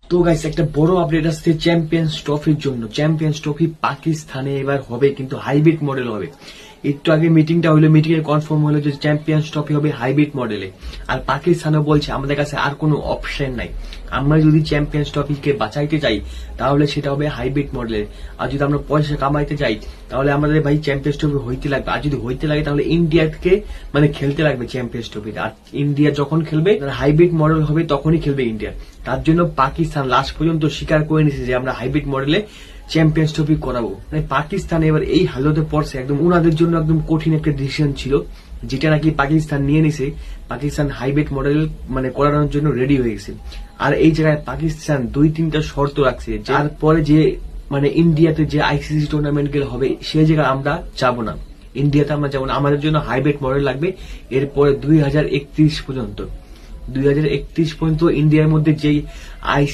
তো গাইস একটা বড় আপডেট আসছে চ্যাম্পিয়ন্স ট্রফির জন্য। চ্যাম্পিয়ন্স ট্রফি পাকিস্তানে এবার হবে, কিন্তু হাইব্রিড মডেল হবে। একটু আগে মিটিংটা হলো, মিটিং এ কনফার্ম হলো যে চ্যাম্পিয়ন্স ট্রফি হবে হাইব্রিড মডেলে। আর পাকিস্তানও বলছে আমাদের কাছে আর কোনো অপশন নাই, আমরা যদি চ্যাম্পিয়ন্স ট্রফিকে বাঁচাইতে চাই তাহলে সেটা হবে হাইব্রিড মডেলে। আর যদি আমরা পয়সা কামাইতে চাই তাহলে আমাদের ভাই চ্যাম্পিয়ন্স ট্রফি হইতে লাগবে। আর যদি হইতে লাগে তাহলে ইন্ডিয়াকে খেলতে লাগবে চ্যাম্পিয়ন্স ট্রফিতে। আর ইন্ডিয়া যখন খেলবে হাইব্রিড মডেল হবে তখনই খেলবে ইন্ডিয়া। তার জন্য পাকিস্তান লাস্ট পর্যন্ত স্বীকার করে নিছে যে আমরা হাইব্রিড মডেলে চ্যাম্পিয়ন্স ট্রফি করাবো। পাকিস্তান এবার এই হালতে পড়ছে, একদম ওনাদের জন্য একদম কঠিন একটা ডিসিশন ছিল, যেটা নাকি পাকিস্তান নিয়ে নিছে। পাকিস্তান হাইব্রিড মডেল করানোর জন্য রেডি হয়ে গেছে। আর এই জায়গায় পাকিস্তান 2-3টা শর্ত রাখছে, যার পরে যে ইন্ডিয়াতে যে আইসিসি টুর্নামেন্ট গুলো হবে সেই জায়গায় আমরা যাবো না, ইন্ডিয়াতে আমরা যাবো না। আমাদের জন্য হাইব্রিড মডেল লাগবে। এরপরে 2031 পর্যন্ত ইন্ডিয়ার মধ্যে যেই